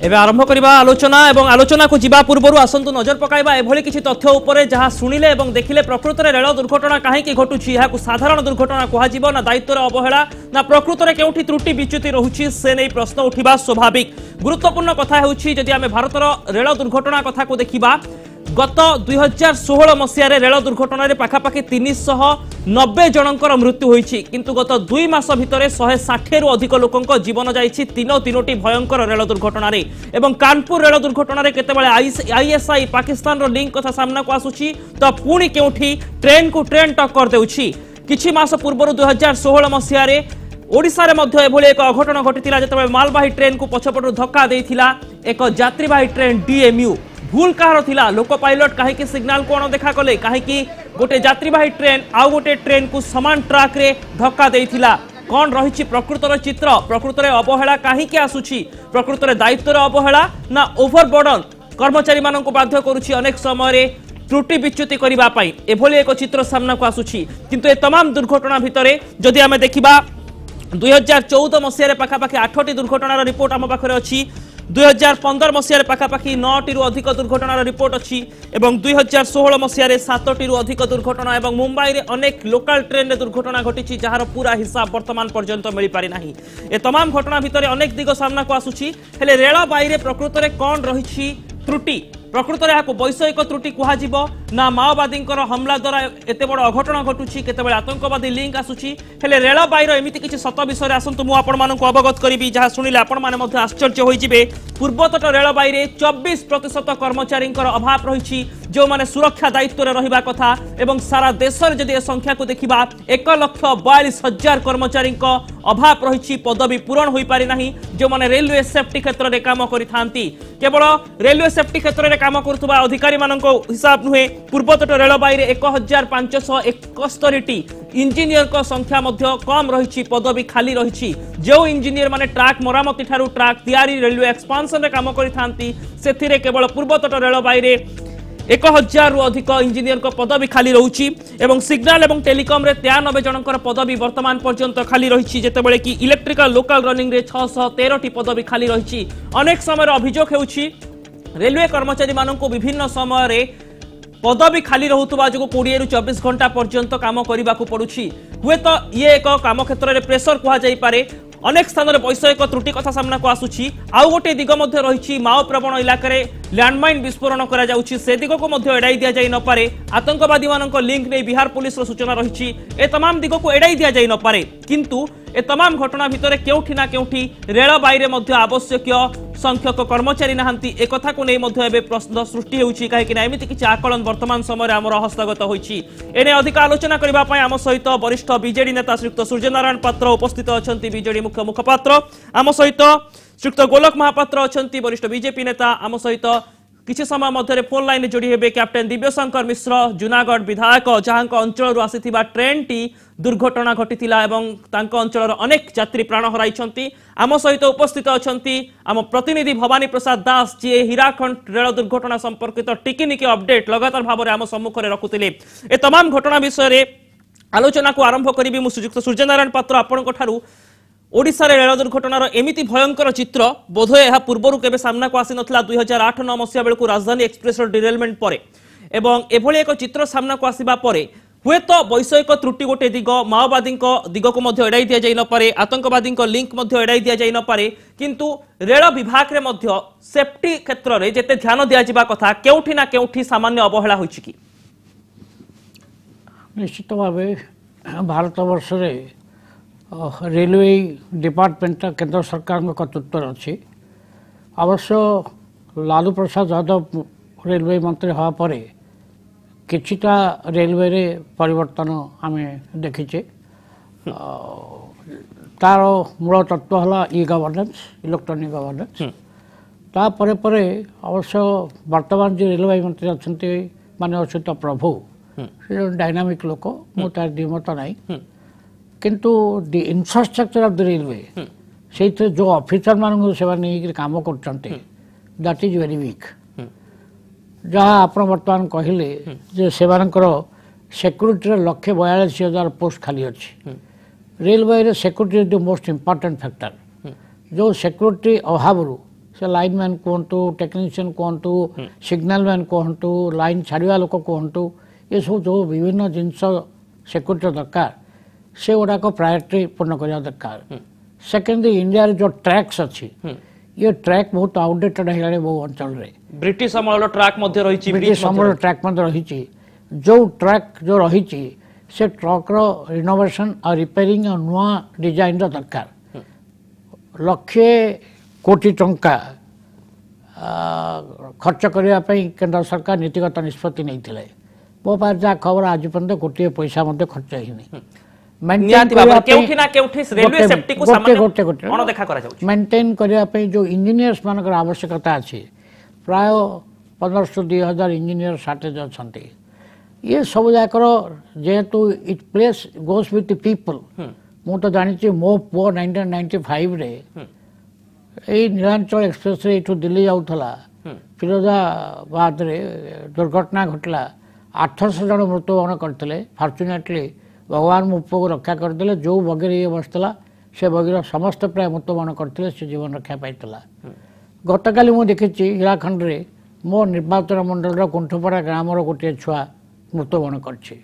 एबे आरंभ करबा आलोचना एवं आलोचना को जीवा पूर्व आसंतु नजर पकाइबा एभली किछि तथ्य उपरे जहाँ शुणिले एवं देखिले प्रकृत में रेल दुर्घटना कहीं घटुछि याकु साधारण दुर्घटना कहुब ना दायित्वर अवहेला ना प्रकृत में केउठी त्रुटि विच्युति रहुछि से नहीं प्रश्न उठिबा स्वाभाविक। गुरुत्वपूर्ण कथा हेउछि जदि आमे भारतर रेल दुर्घटना कथा को देखिबा गत 2016 मसीह रेल दुर्घटन पाखापाखि 390 जनकर मृत्यु होइछि किंतु गत 2 मास भितर 160 रु अधिक लोकंक जीवन जाइछि तीनोटी भयंकर रेल दुर्घटन एवं कानपुर रेल दुर्घटन केतेबेले आईएसआई पाकिस्तान रो लिंक कथा सामना को आसुछि तो पुणी केउठी ट्रेन को ट्रेन टक्कर देउछि। किछि मास पूर्व 2016 मसीह ओडिशा रे मध्य एभली एक अघटन घटितिला जेतेबेले मालवाही ट्रेन को पछपटु धक्का देइथिला एक यात्रीवाही ट्रेन डीएमयू भूल कहार थिला लोको पायलट कहीं सिग्नाल को अणदेखा कले कहीं गोटे यात्रीवाही ट्रेन आउ गोटे ट्रेन को समान ट्रैक रे धक्का देइथिला कौन रही प्रकृतर चित्र प्रकृत में अवहेला कहीं आसुछि प्रकृत में दायित्वर अवहेला ना ओभरबर्डन कर्मचारी मानक बाध्य करुछि अनेक समय त्रुटि विच्युति करबा पई एभली एक चित्र सामना को आसुछि किंतु ए तमाम दुर्घटना भितरे जदि आमे देखिबा 2014 मसीह पाखापाखि 8टी दुर्घटनार रिपोर्ट आम पाखरे अछि 2015 मसीह पाखापाखि 9टी अधिक दुर्घटनार रिपोर्ट अच्छी एवं 2016 मसीह 7टी अधिक दुर्घटना एवं मुंबई रे अनेक लोकल ट्रेन रे दुर्घटना घटी जार पूरा हिसाब वर्तमान पर्यंत मिल पारि नाही। ए तमाम घटना भितर अनेक दिग सामना को आसुछि हेले रेलबाई रे प्रकृत में कौन रही त्रुटि प्रकृत में वैषयिक त्रुटि कहुब ना माओवादी हमला द्वारा एत बड़ अघटन घटुछि केतेबेले आतंकवादी लिंक आसुछि हेले रेलबाई एमती किसी सत विषय आसतु मुझे आपको अवगत करी जहाँ शुणिले आपण आश्चर्य होइजिबे पूर्वतट रेलबाई रे 24% कर्मचारी अभाव रही जो माने सुरक्षा दायित्व रहिबा कथा एवं सारा देश में जदि संख्या को देखिबा 1,42,000 कर्मचारी अभाव रही पदवी पूरण हो पारि नाही जो माने रेलवे सेफ्टी क्षेत्र में काम करिथांती केवल रेलवे सेफ्टी क्षेत्र में काम करुवा अधिकारी मानक हिसाब नुहे पूर्वतट रेलबाई रे 1,571टी इंजीनियर को संख्या मध्य कम रही पदवी खाली रही जो इंजीनियर माने ट्रैक मरामती ठारू ट्रैक तैयारी रेलवे एक्सपांशन रे काम करिथांती सेथिरे केवल पूर्वतट रेलबाई रे 1,000 रु अधिक इंजीनियर को पदवी खाली रहुछि एवं सिग्नल एवं टेलीकॉम रे 93 जनकर पदवी वर्तमान पर्यंत खाली रही जेतेबेले कि इलेक्ट्रिकल लोकल रनिंग रे 613टी पदवी खाली रही। अनेक समय अभियोग हेउछि रेलवे कर्मचारी मानक विभिन्न समय रे पदवी खाली रहुतबा जो 20 रु 24 घंटा पर्यंत काम करने को पड़ुछि हुए तो ये एक काम क्षेत्र में प्रेसर कह जाई पारे अनेक स्थान में वैषयिक त्रुटि कथा सामना को आसुछि आउ गोटे दिग मध्य रही माओ प्रवण इलाका लैंडमाइन विस्फोरण करा जाउछि से दिग को मध्य एड़ाई दिया जाई न पारे आतंकवादी मानक लिंक नहीं बिहार पुलिस सूचना रही ए तमाम दिग को एड़ाई दिया जाई न पारे किंतु ए तमाम घटना भितर केउठी ना केउठी रेलबाई रे मध्य आवश्यक संख्यक कर्मचारी नाहांती ए कथा को नहीं मध्य एबे प्रश्न सृष्टि होउछि काहेकि ना एमिति किछि आकलन वर्तमान समय रे हमर हस्तगत होइछि एने अधिक आलोचना करबा पय आम सहित वरिष्ठ बीजेडी नेता श्रीयुक्त सूर्यनारायण पात्र उपस्थित अछंती बीजेडी मुख्य मुखपात्र आम सहित श्रीयुक्त गोलक महापात्र अछंती वरिष्ठ बीजेपी नेता आम सहित किसी समय मध्य फोन लाइन जोड़ी हेबे कैप्टेन दिव्यशंकर मिश्र जूनागढ़ विधायक जहां अंचल आसीथिबा ट्रेन टी दुर्घटना घटिथिला एवं तांको अंचल अनेक यात्री प्राण हराइछंती आम सहित उपस्थित अछंती आम प्रतिनिधि भवानी प्रसाद दास जी हीराखंड रेल दुर्घटना संपर्कित टिकिनिकी अपडेट लगातार भाव में आम सम्मुखें रखुतिले ए तमाम घटना विषय आलोचना को आरंभ करी मु सूर्यनारायण पात्र आपणको ठारू ओडिशा रे रेल दुर्घटनार एमिति भयंकर चित्र बोधय यह पूर्वर केबे सामना को आसी नथला 2008-9 मसीहा बेलू राजधानी एक्सप्रेस डिरेलमेंट परे एवं एभली एक चित्र सामना को आसीबा परे हुए तो वैषयिक त्रुटि गोटे दिग माओवादी दिग को मध्य एड़ाई दिया जाई न पारे आतंकवादी लिंक मध्य एड़ाई दिया जाई न पारे किंतु रेल विभाग रे मध्य सेफ्टी क्षेत्र में जेते ध्यान दिया जिबा कथा केउठी ना केउठी सामान्य अवहेला होइछि कि निश्चित भावे भारत वर्ष रे रेलवे डिपार्टमेंट केंद्र सरकार कर्तृत्व अच्छी अवश्य लालू प्रसाद यादव रेलवे मंत्री हवा पर किछिटा रेलवे रे परिवर्तन आम देखीचे तार मूल तत्व है ई गवर्नेंस इलेक्ट्रॉनिक गवर्नेंस तापर परे अवश्य वर्तमान जो रेलवे मंत्री अच्छा माने अच्युत प्रभु से डायनामिक लोक मुझे द्विमत नहीं किंतु the infrastructure of the railway से जो ऑफिसर मान से काम करते दैट इज वेरी वीक जहाँ आप बर्तमान कहले जे सेवानकर सिक्यूरिटी 1,42,000 पोस्ट खाली अच्छी रेलवे रे security is the most important factor जो सिक्यूरिटी अभाव से लाइनमैन कहतु टेक्नीशियन कहतु सिग्नल मैन कहतु लाइन छाड़ा लोक कहतु ये सब जो विभिन्न जिनस सिक्योरिटी दरकार से गुड़ाक प्रायोरिटी पूर्ण करने दरकार सेकेंड इंडिया जो ट्रैक्स अच्छी ये ट्रैक बहुत आउटडेटेड है बहु अंचल ब्रिटिश अमल ट्रैक ब्रिटिश अमल ट्रैक रही जो ट्रैक जो रही से ट्रक रिनोवेशन और रिपेयरिंग और नुआ डिजाइन दरकार लक्षे कोटी टंका खर्च करने केंद्र सरकार नीतिगत निष्पत्ति नहीं मो पास जहाँ खबर आज पर्यटन गोटे पैसा खर्च ही मेंटेन करने जो इंजीनियर्स मान आवश्यकता अच्छी प्राय 1500 2000 इंजीनियर शार्टेज अच्छा ये सब जाकर जेहेतु it place goes with people मु तो जानी मो पुओ 1995 रे यही नीलांचल एक्सप्रेस रे इठू दिल्ली जाऊला फिरोजाबाद रे दुर्घटना घटला 800 जन मृत्युवरण करते फॉर्चुनेटली भगवान मो पुओ को रक्षा करते जो बगेरे ये बसला से बगीर समस्त प्राय मृत्युवरण करते से जीवन रक्षा पाई गतकाली मु देखी हीराखंड रे मो निर्वाचन मंडल कुंठपड़ा ग्राम गोटे छुआ मृत्युवरण करछे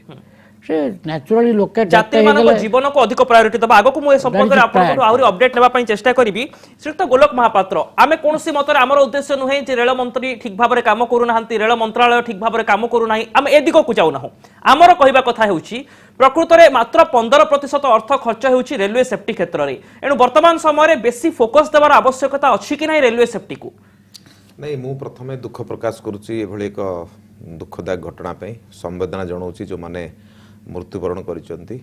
से नेचुरली लोके जाति मानक जीवन को अधिक प्रायोरिटी दबा आगो को मो संपर्क रे आपन को आउरी अपडेट लेबा पई चेष्टा करिवि श्रीयुक्त गोलक महापात्र आमे कोनसी मत रे हमर उद्देश्य नुहे जे रेल मंत्री ठीक भाव रे काम करू नाहंती रेल मंत्रालय ठीक भाव रे काम करू नाही आमे ए दिगो को जाउ नाहु हमर कहिबा कथा हेउची प्रकृत रे मात्र 15% अर्थ खर्च हेउची रेलवे सेफ्टी क्षेत्र रे एनु वर्तमान समय रे बेसी फोकस देबार आवश्यकता अछि कि नाही रेलवे सेफ्टी को नहीं मु प्रथमे दुख प्रकाश करूची एभली एक दुखदायक घटना पे संवेदना जनाऊँगी जो माने मृत्युवरण करिसेंती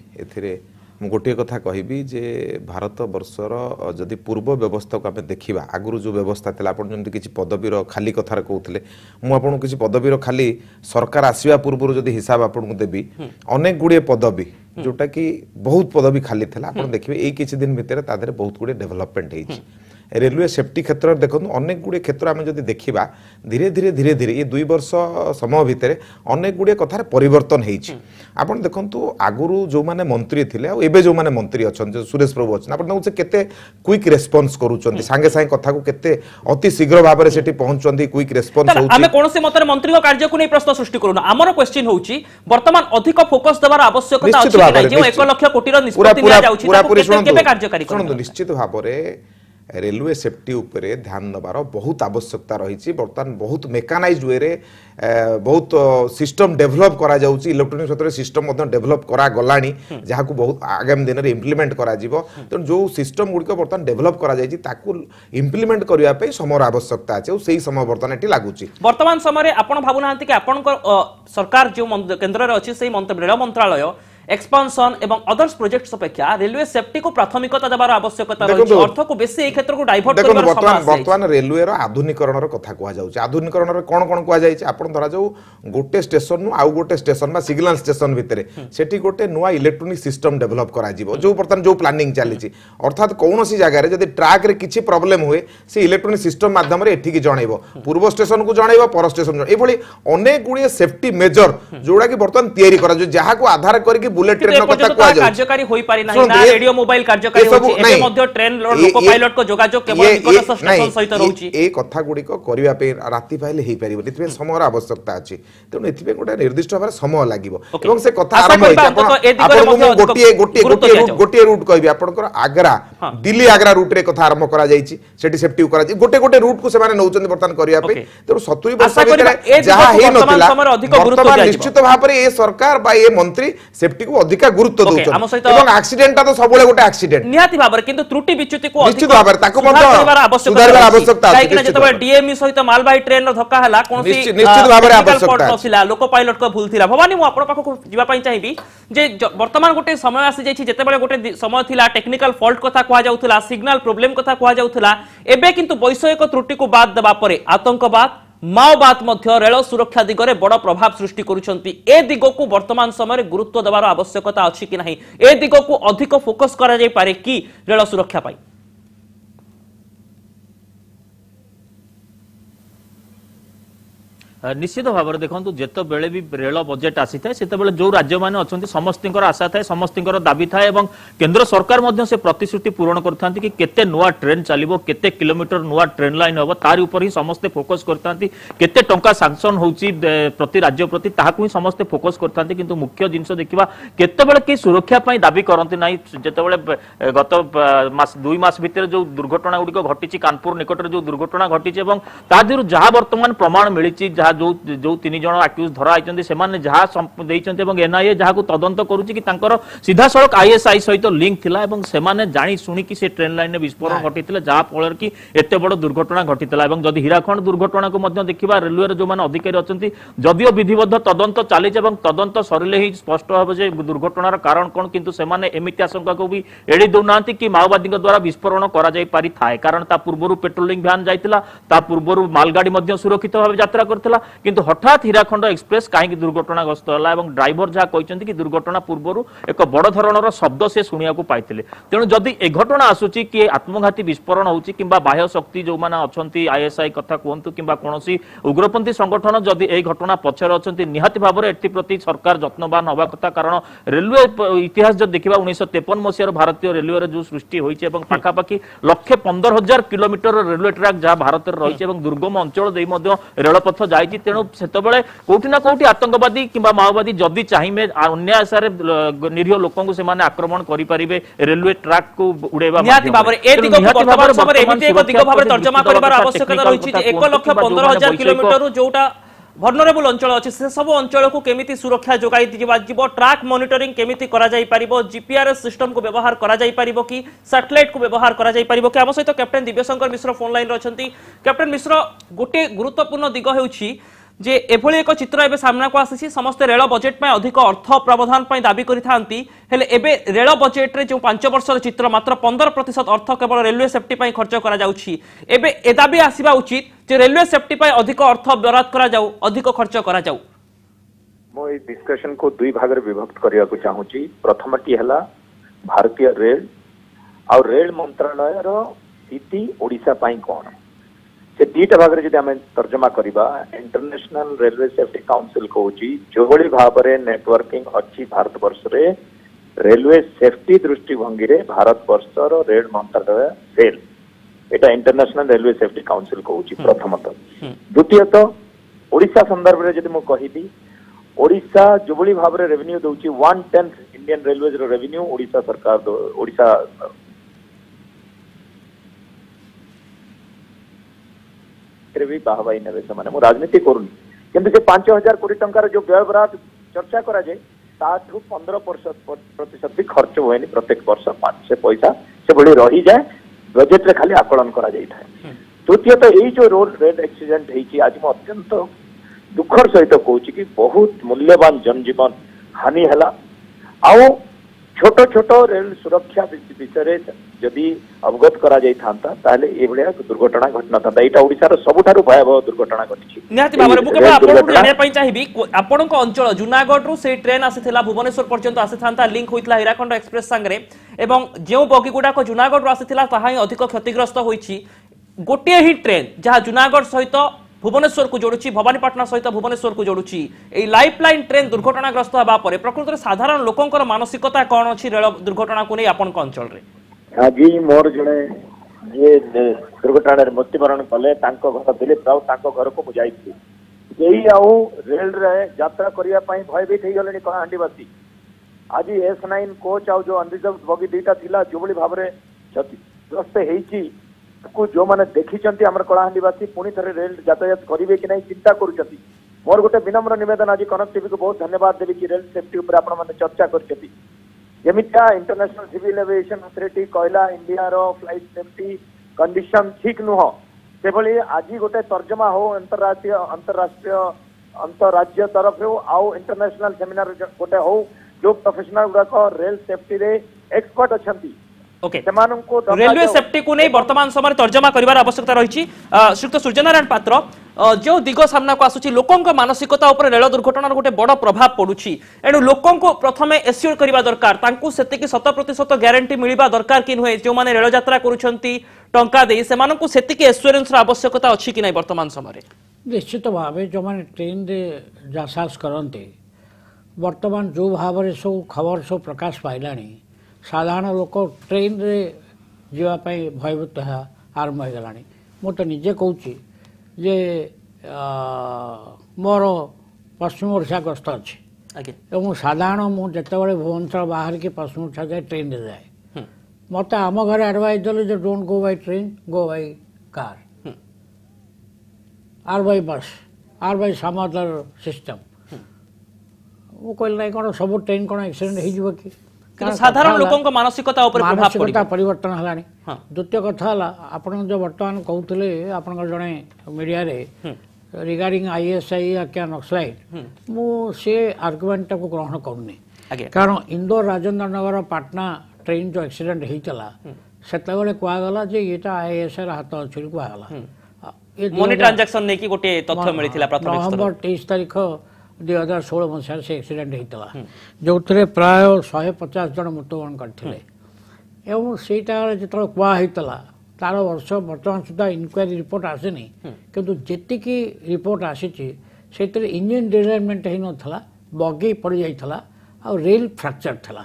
मु गोटे कथा कहबी जे भारत वर्षर जदि पूर्व व्यवस्था को आम देखा आगुरी जो व्यवस्था था आप किसी पदवीर खाली कथार कहते मुझे किसी पदवीर खाली सरकार आसवा पूर्व जदि हिसाब आपको देवी अनेक गुड़े पदवी जोटा कि बहुत पदवी खाली था आप देखिए यही किसी दिन भितर तादेह बहुत गुड़े डेभलपमेंट होती रेलवे सेफ्टी क्षेत्र में देखो अनेक गुड़े क्षेत्र आम जब देखा धीरे धीरे धीरे धीरे ये 2 वर्ष समय भितर अनेक गुड़े कथार परिवर्तन आप देखु आगुरी जो मैंने मंत्री थे एवं जो मैंने मंत्री अच्छा सुरेश प्रभु अच्छे आप देखते केते क्विक रेस्पॉन्स करूछंती सांगे सांगे कथा को केते अति शीघ्र भाव में सेठी पहुंचंती क्विक रेस्पॉन्स होउची आमे कोनोसी मतरे मंत्री को कार्य को नै प्रश्न सृष्टि करूना हमर क्वेश्चन होउची वर्तमान अधिक फोकस देबार आवश्यकता अछि कि नै जो 1 लाख कोटी रो निष्पत्ति लिया जाउची केबे कार्यकारी सुनंतु निश्चित भाव में रेलवे सेफ्टी उपरे ध्यान दबार बहुत आवश्यकता रही बर्तमान बहुत मेकानाइज्ड वे रे बहुत सिस्टम डेभलप करा जाउची इलेक्ट्रोनिक क्षेत्र सिस्टम डेभलप करा गलानी जहाँ को बहुत आगामी दिन में इम्प्लीमेंट करा जीवो तो जो सिस्टम गुड़िक बर्तमान डेभलप करा जाइछि ताकू इम्प्लीमेंट करिया पे समय आवश्यकता अछि सेही समय बर्तमान एटी लागुची वर्तमान समय आपण भाबुना कि आपण सरकार जो केंद्र रे अछि सेही रेल मंत्रालय एक्सपांशन एवं अदर्स प्रोजेक्ट्स अपेक्षा रेलवे सेफ्टी को प्राथमिकता देबार आवश्यकता रही अर्थ को बेसी ए क्षेत्र को डाइवर्ट करबार समय वर्तमान रेलवे रो आधुनिकरण रो कथा कहआ जाउची आधुनिकरण रो कोन कोन कहआ जाइछि आपण धरा जाउ गोटे स्टेशन नु आउ गोटे स्टेशन बा सिग्नल स्टेशन भितरे सेठी गोटे नुवा इलेक्ट्रोनिक सिस्टम डेभलप करा जिवो जो वर्तमान जो प्लानिंग चालीछि अर्थात कोनोसी जगह रे जदी ट्रैक रे किछि प्रॉब्लम हुए से इलेक्ट्रोनिक सिस्टम माध्यम रे एठी की जणैबो पूर्व स्टेशन को जणैबो पर स्टेशन ए भली अनेक गुडी सेफ्टी मेजर जोडा कि वर्तमान तयारी करा जो जहा को आधार करके बुलेट ट्रेन कथा को कार्यकारी होई पारि नाही ना रेडियो मोबाइल कार्यकारी होची एते मध्ये ट्रेन लोको पायलट को जोगाजोग केवल निकटस्थ स्टेशन सहित रहउची ए कथा गुडी को करिवा पे राति पाइले हेई परिबो इतबे समय आवश्यकता अछि तेनु इतबे गोटे निर्दिष्ट भाबे समय लागिवो एवं से कथा आरंभ होई आपण गोटे रूट कहबी आपनकर आगरा दिल्ली आगरा रूट रे कथा आरंभ करा जाईची सेठी सेफ्टी करा गोटे गोटे रूट को से माने नौचंदी वर्तमान करिया पे तेनु 70 वर्ष भितर जहा हेई नथिला वर्तमान निश्चित भाबे ए सरकार बा ए मंत्री सेफ्टी को अधिक गुरुत्व दउछन एवं एक्सीडेंट तो सबले गोटे एक्सीडेंट निहाती भाबरे किंतु त्रुटि विच्युति को निश्चित भाबरे ताको सुधारबार आवश्यकता काहे कि जतबे डीएमई सहित मालवाही ट्रेन रो धक्का हला कोनसी निश्चित भाबरे आवश्यकता नथिला लोको पायलट को भूल थिला भवानी मु आपण पाखो जिबा पई चाहिबी जे वर्तमान गोटे समय आसी जाईछि जेतेबेले गोटे समय थिला टेक्निकल फॉल्ट कथा कहआ जाउथला सिग्नल प्रॉब्लम कथा कहआ जाउथला एबे किंतु वैषयिक त्रुटि को बाद देबा परे आतंकवाद माओवाद मध्य रेल सुरक्षा दिगरे बड़ प्रभाव सृष्टि करुछंती ए दिगो को वर्तमान समय गुरुत्व देवार आवश्यकता अछि कि नहीं ए दिगो को अधिक फोकस करा जाय पारे कि रेल सुरक्षा पाई निश्चित भाव में देखो जिते बेले भी रेल बजेट आसी था से जो राज्य मैंने अच्छा समस्त आशा थाए समस्त दाबी थाए केंद्र सरकार से प्रतिश्रुति पूरण करता कि केते नुआ ट्रेन चलो केते किलोमीटर नुआ ट्रेन लाइन हम तार उपर ही समस्ते फोकस करता केते टंका सांक्शन होची प्रति राज्य प्रति ताकू ही समस्ते फोकस करता किंतु मुख्य जिनस देखा केतेबेले कि सुरक्षा पाई दाबी करती ना जितेबाला गत मास 2 मास भितर जो दुर्घटना गुड़िक घटी कानपुर निकट जो दुर्घटना घटी जहाँ बर्तमान प्रमाण मिली जो जो 3 जन आक्यूज धरा आइचंती सेमाने जहाँ देइचंती एवं एनआईए जहाँ तदंत करुच्ची कि तांकर सीधा सड़क आईएसआई सहित लिंक थिला एवं सेमाने जानी सुनी कि से ट्रेन लाइन विस्फोरण घटी जहाँ फल कि एते बड़ दुर्घटना घटी जदि हीराखंड दुर्घटना को देखा रेलवे जो मैंने अधिकारी अच्छा जदिओ विधिबद्ध तदंत चली तदंत सरिले ही स्पष्ट हम जे दुर्घटनार कारण कौन किंतु सेमाने एमिति आशंका को भी एड़ी दौना कि माओवादी द्वारा विस्फोरण करा जाई पारि थाए कारण ता पूर्व पेट्रोलिंग भ्यान जाइतिला ता पूर्व मालगाड़ी मध्य सुरक्षित भाव यात्रा करथिला किंतु हठात हीराखंड एक्सप्रेस कहीं दुर्घटनाग्रस्त है और ड्राइवर जहाँ कहते कि दुर्घटना पूर्व एक बड़ धरणर शब्द से शुणा पाई तेणु जदि ए घटना आसूची कि आत्मघाती विस्फोरण होची किंबा बाह्य शक्ति जो मैंने अच्छा आईएसआई कथा कहतु कि कौन उग्रपंथी संगठन जदि ए घटना पछरे अच्छा निहाती भाव में एप्रति सरकार जत्नवान हवा कथा कारण रेलवे इतिहास जो देखा 1953 मसीह भारतीय रेलवे जो सृष्टि होती पाखापाखि 1,15,000 किलोमीटर रेलवे ट्रैक जहाँ भारत में रही दुर्गम अंचल रेलपथ जाइए तेणु सेतबेले कोठी ना कोठी आतंकवादी किंबा माओवादी जदि चाहिए अन्य आशारे निरीह लोकंकु सेमाने आक्रमण करि परिबे रेलवे ट्रैक को उड़ेबा निहाती भाबरे ए दिगो वर्तमान समय एमिति एक दिगो भाबरे तर्जमा करबार आवश्यकता रहिछि जे 1,15,000 किलोमीटर जोटा भर्नरेबल अंचल अच्छे से सब अंचल को केमिति सुरक्षा जोगाई दिजिबा ट्रैक मॉनिटरिंग केमिति करा जाई परिबो जीपीआरएस सिस्टम को व्यवहार करा जाई परिबो कि सैटेलाइट को व्यवहार करा जाई परिबो कि आम सहित कैप्टेन दिव्यशंकर मिश्र फोन लाइन रे अछंती कैप्टेन मिश्र गोटे गुरुत्वपूर्ण दिग हेउछि जे एभली एक चित्र एबे सामना को आसी समस्त रेल बजेट में अधिक अर्थ प्रावधान पर दाबी करिथांती हेले एबे रेल बजेट रे जो 5 वर्षर चित्र मात्र 15% अर्थ केवल रेलवे सेफ्टी पर खर्च करा जाउछि एबे ए दाबी आसीबा उचित जे रेलवे सेफ्टी पर अधिक अर्थ बराद करा जाउ अधिक खर्च करा जाउ मो ए डिस्कशन को दुई भाग रे विभक्त करिया को चाहूची प्रथमटी हला भारतीय रेल और रेल मंत्रालय रो स्थिति ओडिसा पई कोन से दीटा भाग रे जदि हमें तर्जमा करिबा इंटरनेशनल रेलवे सेफ्टी काउंसिल कहूची जो भली भाव रे नेटवर्किंग अच्छी भारत वर्ष रे रेलवे सेफ्टी दृष्टिभंगी रे भारत वर्षर रेल मंत्रालय सेल एटा इंटरनेशनल रेलवे सेफ्टी काउंसिल कहूची प्रथमतः द्वितीयतः ओडिशा संदर्भ रे जदि मो कहिबी ओडिशा जो भली भाव रे रेवेन्यू दउची 1/10 इंडियन रेलवेज रो रेवेन्यू ओडिशा सरकार ओडिशा भी बाहबाई ने राजनीति करूनी किंतु जो 5,000 कोटी टंकार जो व्यय बराद चर्चा करा जाए ताठू 15% भी खर्च हुए प्रत्येक वर्ष 5 पैसा से भली रही जाए बजेट रे खाली आकलन करा जाए तृतीयत यही जो रोड रेल एक्सीडेंट होती आज मैं अत्यंत दुखर सहित कहूँ कि बहुत मूल्यवान जनजीवन हानि है आउ छोट छोट रेल सुरक्षा विषय जदि अवगत करा जाई थांता ताले ए भलिया दुर्घटना घटना था एटा ओडिसा रो सबुठारु भयावह दुर्घटना घटिछि निहाती भाबरे मु केवल आपन जाने पई चाहिबी आपन को अंचल जुनागढ़ रु से ट्रेन आसीथिला भुवनेश्वर पर्यंत आसीथांता लिंक होइतला हीराखंड एक्सप्रेस संगरे एवं जेउ बगीगुडा को जुनागढ़ रु आसीथिला ताहा ही अधिक क्षतिग्रस्त होइछि गोटे ही ट्रेन जहां जुनागढ़ सहित भुवनेश्वर को जोड़ुची भवानीपाटना सहित भुवनेश्वर को जोड़ुची ए लाइफलाइन ट्रेन दुर्घटनाग्रस्त होबा परे प्रकृत रे साधारण लोकंकर मानसिकता कोन अछि रेल दुर्घटना को नै आपन को अंचल रे आज मोर जने ये दुर्घटना रे मृत्युवरण कले तांको घर दिलीप राव तांको घर को बुझाइछि जेई आउ रेल रे यात्रा करिया पई भयभीत हे गलेनी कलाहांडीवासी आज S9 कोच आउ जो अनरिजर्व बगी दीटा थिला जोबली भाबरे क्षतिग्रस्त हेछि को जो माने देखिचंती हमर कलाहांडीवासी पुणी थरे रेल यातायात करिवे कि नहीं चिंता करूचंती मोर गोटे विनम्र निवेदन आज कनक टीवी को बहुत धन्यवाद देबी कि रेल सेफ्टी ऊपर आपण माने चर्चा करचंती जेमिता इंटरनेशनल सिविल एविएशन अथॉरिटी कहला इंडिया रो फ्लाइट सेफ्टी कंडीशन ठीक नुह से भली आज गोटे तर्जमा हो अंतरराष्ट्रीय अंतरराज्य तरफ हो आउ इंटरनेशनल सेमिनार गोटे हो जो प्रोफेशनल गुडा रेल सेफ्टी रे एक्सपर्ट अछंती ओके रेलवे सेफ्टी को नहीं वर्तमान समय तर्जमा करिवार आवश्यकता रही श्रीयुक्त सूर्यनारायण पात्र जो दिग सामना को आसुची लोकंक मानसिकता ऊपर रेल दुर्घटनार गोटे बड़ प्रभाव पड़ुची एणु लोकंको प्रथमे एश्योर करिवा दरकार तांकु सेतिकी 100% ग्यारंटी मिलिबा दरकार कि नुहे जो माने रेल यात्रा करूछंती टंका देई सेमानकु सेतिकी एश्योरेंस रा आवश्यकता अछि कि नै वर्तमान समय निश्चित भाव जो मैंने ट्रेन रे जासास करते वर्तमान जो भाव में सब खबर सब प्रकाश पाइलानी साधारण लोक ट्रेन रे जावाई भयभूत आरंभ हो गलानी मु तो निजे कहूँ जे मोर पश्चिम ओडिशा गस्त अच्छी एवं साधारण मुझे भुवनेश्वर बाहर की पश्चिम ओडिशा जाए ट्रेन रे जाए मत आम घर एडवाइज देले जे don't go by train go by car or by bus or by some other system वो कहले नहीं कौन सब ट्रेन कौन एक्सीडेंट हो कि साधारण लोकों मानसिकता मानसिकता परिवर्तन है द्वितीय कथा आपन जो वर्तमान कहते आप जड़े मीडिया रिगार्डिंग आईएसआई क्या नक्सलाइट मुझे आर्गुमेंट को ग्रहण करूनी कारण इंदौर राजेंद्र नगर पाटना ट्रेन जो एक्सीडेंट होता से कहगला जे ये आईएसआई हाथ अच्छी कहगला मनी ट्रांजैक्शन नहीं कि गोटे तथ्य मिलिथिला प्रथम नवेम्बर 23 तारीख 2016 मसीह से एक्सीडेंट होता जो प्राय 150 जन मृत्युवरण करते एवं सेटा जो कहला तार वर्ष बर्तमान सुधा इनक्वारी रिपोर्ट आसनी किंतु जी रिपोर्ट आसी इंजन डिजाइनमेंट हो नाला बगी पड़ जाता आ रेल फ्रैक्चर था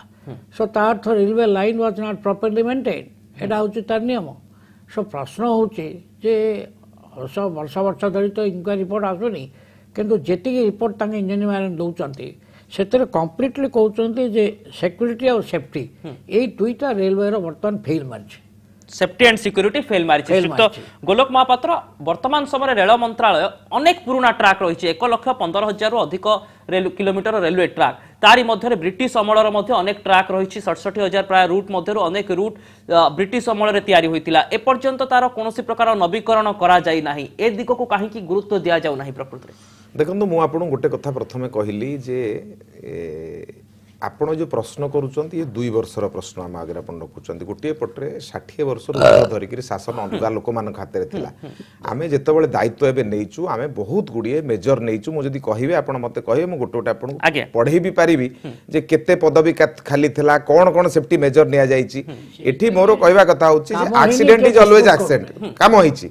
सो तार railway line was not properly maintain एटा हूँ तार नियम सो प्रश्न हूँ जे वर्ष वर्ष धरी तो इनक्वारी रिपोर्ट आसुनी किंतु जी रिपोर्ट इंजीनियर मैंने दौरान से कम्प्लीटली कहते जे सिक्यूरीटी और सेफ्टी यही दुईटा रेलवे बर्तमान fail March safety and security fail मारी गोलोक महापात्र वर्तमान समय रेल मंत्रालय अनेक पुराना ट्राक रही 1,15,000 अधिक किलोमीटर रेलवे ट्राक तारी मध्य ब्रिटिश अमलर अनेक ट्राक रही 67,000 प्राय रूट मध्य अनेक रूट ब्रिटिश अमल तैयारी होता एपर्यंत तार कौन प्रकार नवीकरण करा जाई नाही ए दिग को कहीं गुरुत्व दि जाऊ ना प्रकृति देखो मुझे आपको गोटे कथा प्रथम कहली जे आपण जो प्रश्न करुँच ये 2 वर्षर प्रश्न आम आगे रखुच्च गोटे पटे 60 वर्ष धरिक शासन अलग लोक मान हाथ में आम जिते दायित्व एवं नहींचु आम बहुत गुड़िए मेजर नहींचु मुझे कहे आप मत कहे मुझे गोटे गोटे आपको पढ़े भी पारि जे केते पदवी खाली थिला कौन कौन सेफ्टी मेजर निया जायछि एठी मोर कहवा कथा होछि एक्सीडेंट इज ऑलवेज एक्सीडेंट काम होइछि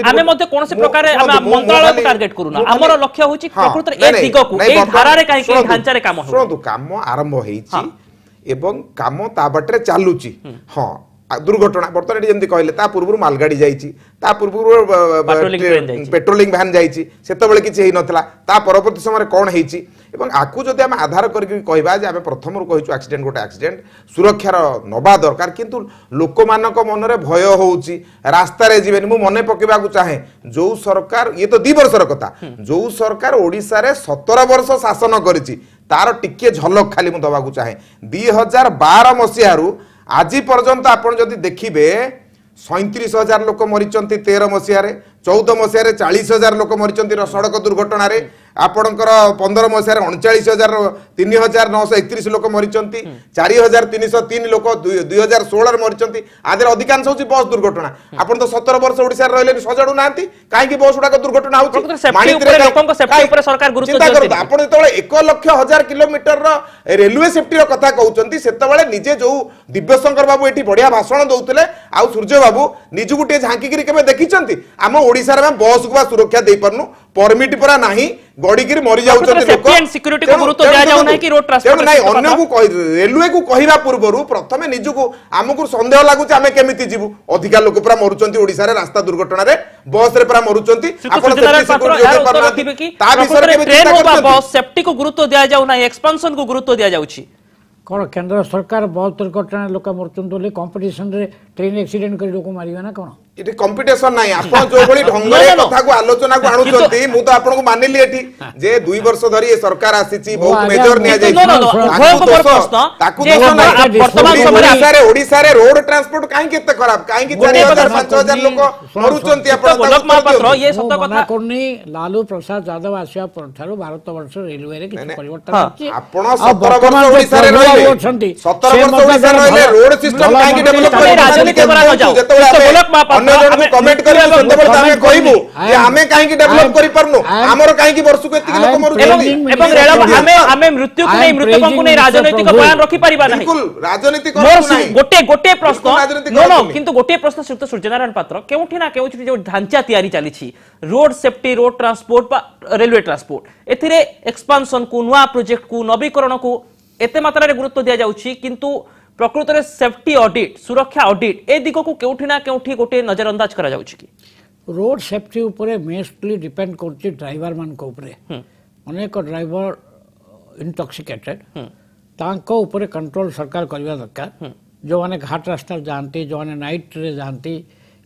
आमे मध्य कोन से प्रकार मंत्रालय को टार्गेट करूना हमर लक्ष्य होछि प्रकृति ए दिग को ए धारा रे काहे के ढांचा रे काम हो सुनतु काम आरंभ होइछि एवं काम ता बटरे चालुछि हां दुर्घटना बर्तमान जमी कहले ता पूर्व मालगाड़ी जाइछि ता पूर्व पेट्रोलिंग वैन जाइछि सेतबेले किछि हेइ नथला ता परवर्ती समय कौन हेइछि एवं आकु जदि आम आधार करके कहबा जे आम प्रथम कहिछु एक्सीडेंट गोटे एक्सीडेंट सुरक्षार नबा दरकार किंतु लोक मानक मनरे भय होउछि रास्ता रे जीवेन मु मने पकेबा को चाहे जो सरकार ये तो 2 वर्षर कथा जो सरकार ओडिसा रे 17 वर्ष शासन करिछि तार टिके झलक खाली मु दबा को चाहे 2012 मसियारू आज पर्यंत आपण जदि देखिबे 37,000 लोक मरिचंती 13 मसिया 14 मसिया 40,000 लोक मरिचंती सड़क दुर्घटना रे आपणकर 15 मसिया 39,931 लोक मरिचंती 4,303 लोक 2016 मरिचंती आदर अधिकांश होची बस दुर्घटना आपण तो 17 वर्ष ओडिसा रहले सजाडू नांती काहे की बस उडा दुर्घटना होची सेफ्टी ऊपर लोकन सेफ्टी ऊपर सरकार गुरुत्व देते आपण जेतबेले 1,00,000 किलोमीटर रो रेलवे सेफ्टी रो कथा कहउचंती सेतबेले निजे जो दिव्यशंकर बाबू एठी बढ़िया भाषण दउतले आ सूर्य बाबू निजु गुटे झांकी करी केबे देखिचंती आम ओडिसा रे बस को सुरक्षा दे परनु परमिट परा नाही गड़ी गिर मरी जाउचंती लोक सेफ्टी एंड सिक्यूरिटी को गुरुत्व दिया जाउ नाही कि रोड ट्रांसपोर्ट नाही अन्य को रेलवे को कहिबा पूर्वरु प्रथमे निजु को हमकु संदेह लागु जे हमें केमिति जीवु अधिका लोक परा मरुचंती ओडिसा रे रास्ता दुर्घटना रे बस रे परा मरुचंती आपण सेफ्टी सिक्यूरिटी दे परना ता विषय के ट्रेन हो बस सेफ्टी को गुरुत्व दिया जाउ नाही एक्सपेंशन को गुरुत्व दिया जाउची कौन केंद्र सरकार बहुत दुर्घटना लोक मरुचंत कंपटीशन रे ट्रेन एक्सीडेंट कर लोक मारिबा ना कौन इटी कंपटीशन नाही आपण जो भली ढंग रे कथा को आलोचना को आणुचंती मु तो आपन को मानिली एठी जे 2 वर्ष धरि ए सरकार आसीची बहुत मेजर निया जाई ताकू वर्तमान ओडिसा रे रोड ट्रांसपोर्ट काहे केते खराब काहे की 4,000 5,000 लोक मरुचंती आपण गोलक महापात्र ये शब्द कथा कोनी लालू प्रसाद यादव आसिया परथारो भारत वर्ष रेलवे रे किछ परिवर्तन अछि आपण 17 वर्ष ओडिसा रे रहले 17 वर्ष ओडिसा रहले रोड सिस्टम काहे की डेवलप ରାଜନୀତି କରା ନ ଯାଉ ଗୋଲକ ମହାପାତ୍ର କମେଣ୍ଟ କରିବୁ ସେତେବେଳେ ଆମେ କହିବୁ ଯେ ଆମେ କାହିଁକି ଡେଭଲପ କରିପାରୁନୁ ଆମର କାହିଁକି ବର୍ଷକୁ ଏତିକି ଲୋକ ମରୁଛନ୍ତି ଏବଂ ରେଳ ଆମେ ମୃତ୍ୟୁକୁ ନେଇ ମୃତକଙ୍କୁ ନେଇ ରାଜନୈତିକ ବୟାନ ରଖି ପାରିବା ନାହିଁ ବିଲକୁଲ ରାଜନୀତି गोटे प्रश्न किंतु गोटे प्रश्न श्रीयुक्त सूर्यनारायण पात्र केउठी ना केउठी जो ढांचा तैयारी चली road safety road transport railway transport एथिरे एक्सपांशन को नुआ प्रोजेक्ट को नवीकरण को एते मात्रा रे गुरुत्व दिया जाउछि किंतु प्रकृत रे सेफ्टी ऑडिट सुरक्षा ऑडिट ए दिगो को केउठी ना केउठी गोटे नजरअंदाज करा जाउछि कि रोड सेफ्टी ऊपर मोस्टली डिपेंड करछि ड्राइवर मान को ऊपर अनेक ड्राइवर इंटॉक्सिकेटेड तांको ऊपर कंट्रोल सरकार करबा दरकार जो माने घाट रास्ता जानती जो माने नाइट रे जानती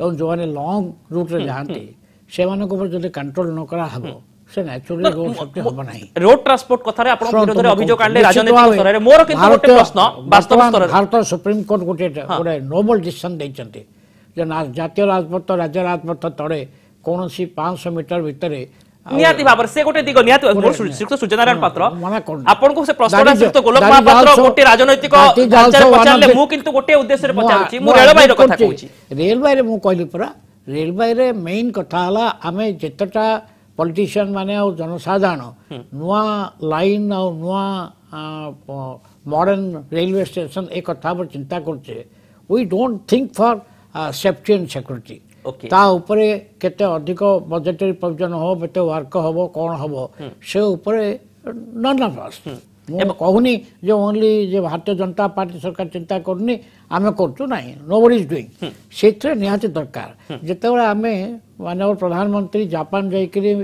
और जो माने लॉन्ग रूट रे जानती से माने को ऊपर जदि कंट्रोल न करा हबो से नेचुरली रोड सेफ्टी हबो नाही रोड ट्रांसपोर्ट कथा रे आपण विरोध रे अभियोग काढले राजनीतिक स्तर रे मोर किंतु गोटे प्रश्न वास्तव स्तर रे भारत सुप्रीम कोर्ट गोटे नोबल डिसीजन दैचंती जे जातीय राजपथ राज्य राजपथ तळे कोनोसी 500 मीटर भितरे नियाति भाबर से गोटे दिग नियाति श्रीयुक्त सूर्यनारायण पात्र आपन को से प्रश्न श्रीयुक्त गोलक महापात्र गोटे राजनैतिक ढांचारे पचारले मु किंतु गोटे उद्देश्य रे पचारछि मु रेलवे रो कथा कहूछि रेलवे रे मु कहली परा रेलवे रे मेन कथा हला आमे जेतटा पॉलिटिशियन माने और जनसाधारण नुआ लाइन और नुआ मॉडर्न रेलवे स्टेशन एक कथा पर चिंता करछे we don't think for safety and security ता ऊपरे केते अधिक बजेटरी प्रोविजन हो बेते वर्क हो कौन हो से ऊपरे नन ऑफ अस मु कहूनी जो ओनली जे भारतीय जनता पार्टी सरकार चिंता करनी आमे करछु नाही नोबडी इज डूइंग सेtre निहाती दरकार जेतेबेला आमे माननीय प्रधानमंत्री जापान जाइकरी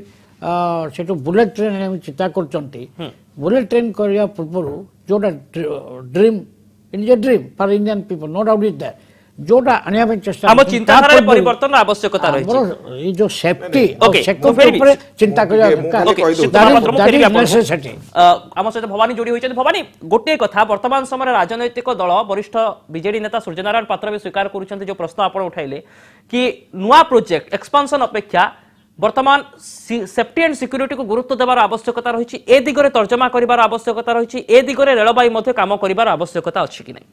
सेटो बुलेट ट्रेन हम चिंता करचंती बुलेट ट्रेन करिया पूर्व जोटा dream in dream for Indian people know doubt is that जोटा आनिया में चेष्टा हम चिंताधारा रे परिवर्तन आवश्यकता रही ये जो सेफ्टी और सिक्योरिटी ऊपर चिंता करिया नेसेसिटी हम सहित भवानी जोड़ी होइछन भवानी गोटे कथा वर्तमान समय राजनैतिक दल वरिष्ठ बीजेडी नेता सूर्यनारायण पात्र भी स्वीकार करूछन जो प्रश्न आपण उठाइले कि नुआ प्रोजेक्ट एक्सपांशन अपेक्षा वर्तमान सेफ्टी एंड सिक्योरिटी को गुरुत्व देवार आवश्यकता रही ए दिगरे तर्जमा करिवार आवश्यकता रही ए दिगरे रेलबाई मध्ये काम करिवार आवश्यकता अछि कि नै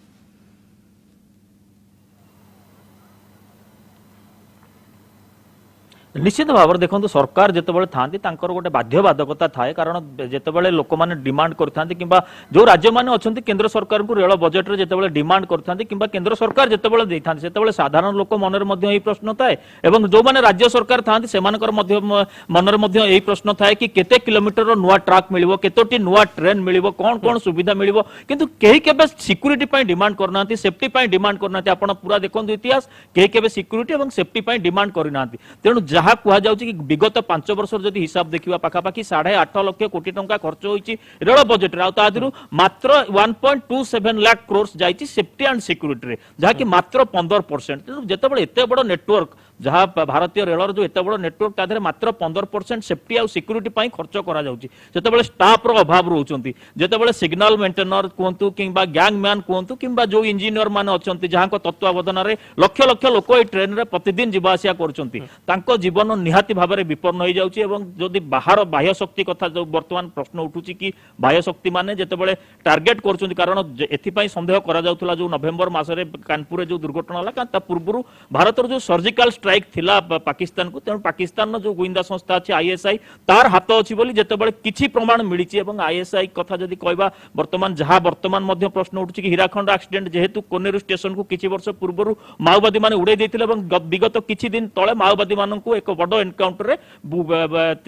निश्चित भाव में देखो सरकार जितेबाला था गोटे बाध्यबाधकता थाए कारण जितेबाला लोक मैंने डिमांड करते कि जो राज्य मैंने अच्छा केंद्र सरकार को रेल बजेट रे जितेबाला डिमांड करते कि केंद्र सरकार जितेबाला देते से साधारण लोक मन में प्रश्न थाए जो मैंने राज्य सरकार था मन में यही प्रश्न थाए कि केते किलोमीटर नुआ ट्रैक मिल केतोटी नुआ ट्रेन मिल कौन कौन सुविधा मिल किंतु कहीं केबे सिक्यूरिटी डिमांड करना सेफ्टी डिमांड करना आप पूरा देखो इतिहास कहीं केबे सिक्यूरिटी और सेफ्टी डिमांड करना तेणु जहाँ कहुई कि विगत 5 वर्ष जदि हिसाब देखा पाखापाखि 8.5 लाख कोटी टंका खर्च होती रेल बजेट रे मात्र 1.27 लाख क्रोर्स जाइए सेफ्टी एंड सिक्यूरिटी जहाँकि मात्र 15% जितेबाला एत बड़ नेटवर्क जहाँ भारतीय रेलर जो एत बड़ नेटवर्क तादे मात्र 15% सेफ्टी और सिक्यूरिटी खर्च कर स्टाफ अभाव रोचे जितेबाला सिग्नल मेंटेनर कहतु कि गैंग मैन कहतु कि जो इंजीनियर मान अच्छा जहाँ तत्वावधान में लक्ष लक्ष लोक ये ट्रेन रे प्रतिदिन जीवाआसिया कर जीवन निहाती भाव में विपन्न हो जाउछि एवं जदि बाहर बाह्य शक्ति कथा जो वर्तमान प्रश्न उठुछि कि बाह्य शक्ति माने जेतेबेले टार्गेट करछन्ति कारण एथिपाई संदेह करा जाउथला जो नवेम्बर मासरे कानपुर जो दुर्घटना हला ता पूर्वरु भारतर जो सर्जिकल स्ट्राइक थिला पाकिस्तान को तेणु पाकिस्तान जो गोइंदा संस्था अछि आईएसआई तार हाथ अछि बोली जेतेबेले किछि प्रमाण मिलिछि एवं आईएसआई कथा जदि कहबा वर्तमान मध्य प्रश्न उठुछि कि हीराखंड एक्सीडेंट जेहेतु कोनेरु स्टेशन को किछि वर्ष पूर्वरु माओवादी माने उड़ै दैथिले एवं विगत किछि दिन तळे माओवादी माननकु एक बड़ एनकाउंटर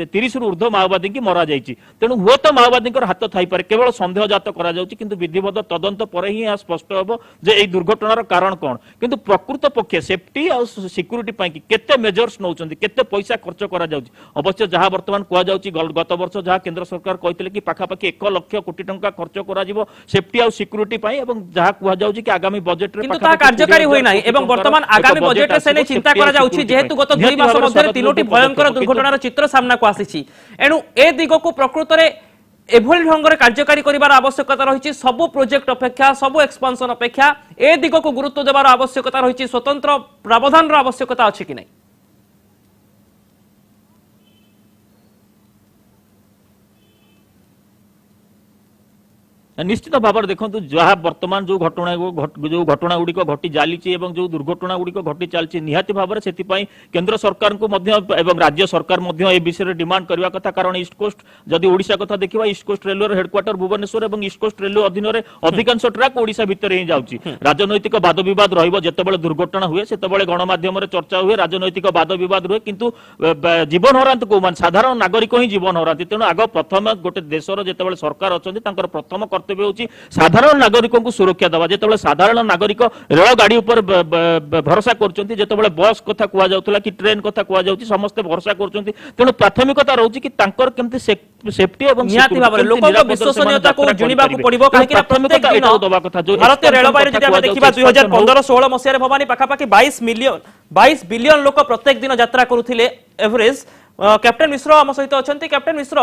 30 रु ऊर्ध्व माओवादी की मरा जाइछि तेणु हुए तो माओवादी हाथ थाई पारे केवल संदेह जात करा जाउछि किंतु विधिवत तदंत पर ही स्पष्ट हबो जे एई दुर्घटनार कारण कोन किंतु प्रकृत पक्षे सेफ्टी और सिक्यूरिटी पई केते मेजर्स नउचंदी केते पैसा खर्च करा जाउछि अवश्य जहां वर्तमान कुआ जाउछि गत वर्ष जहां केंद्र सरकार कहितले कि पाखापाखि 1 लाख कोटी टंका खर्च करा जिवो सेफ्टी और सिक्यूरिटी पई एवं जहां कुआ जाउछि कि आगामी बजेट रे किंतु ता कार्यकारी होई नाही एवं वर्तमान आगामी बजेट रे सेने चिंता करा जाउछि जेहेतु गत 2 मास मध्ये तीनोटी भयंकर दुर्घटनार चित्र सामना को आसी एणु ए दिग को प्रकृत में एभली ढंग से कार्यकारी करिवार आवश्यकता रही सबु प्रोजेक्ट अपेक्षा सबु एक्सपांशन अपेक्षा ए दिग को गुरुत्व देवार आवश्यकता रही स्वतंत्र प्रावधान आवश्यकता अछि कि नहीं निश्चित भाव में देखो जहाँ वर्तमान जो घटना गुड़िक घटी चली जो दुर्घटना गुड़िक घटी चलती निहाती भाव में से केंद्र सरकार को राज्य सरकार ए विषय डिमांड करने कथा कारण ईस्ट कोस्ट जदि ओडिशा कथा देखा east coast railway headquarter Bhubaneswar और ईस्ट कोस्ट रेलवे अधीन में अधिकांश ट्रैक ओडिशा भितर ही जाऊँगी राजनैतिक वाद बद रतबे दुर्घटना हुए से गणमाध्यम चर्चा हुए राजनैतिक वाद बद रुहे किंतु जीवन हराती कौन साधारण नागरिक ही जीवन हराती तेणु आग प्रथम गोटे देशर जिते सरकार अच्छा प्रथम कर्तव्य होची साधारण नागरिकों को सुरक्षा देवा जिते साधारण नागरिक रेल गाड़ी उपर भरोसा करछंती जिते बस कथा कुआ जाउतला कि ट्रेन कथा कुआ जाउची समस्त भरोसा करछंती तेणु प्राथमिकता रहउची कि तांकर केमती सेफ्टी एवं निहाती भाबरे लोक विश्वसनीयता को जुनिबा को पड़िबो काहे कि प्राथमिकता एटा दबा कथा जो भारतीय रेलवे रे जदि हम देखिबा 2015-16 मसिया रे भवानी पाखा पाखी 22 बिलियन लोक प्रत्येक दिन यात्रा करूथिले एवरेज कैप्टेन मिश्र आम सहित अच्छा कैप्टेन मिश्र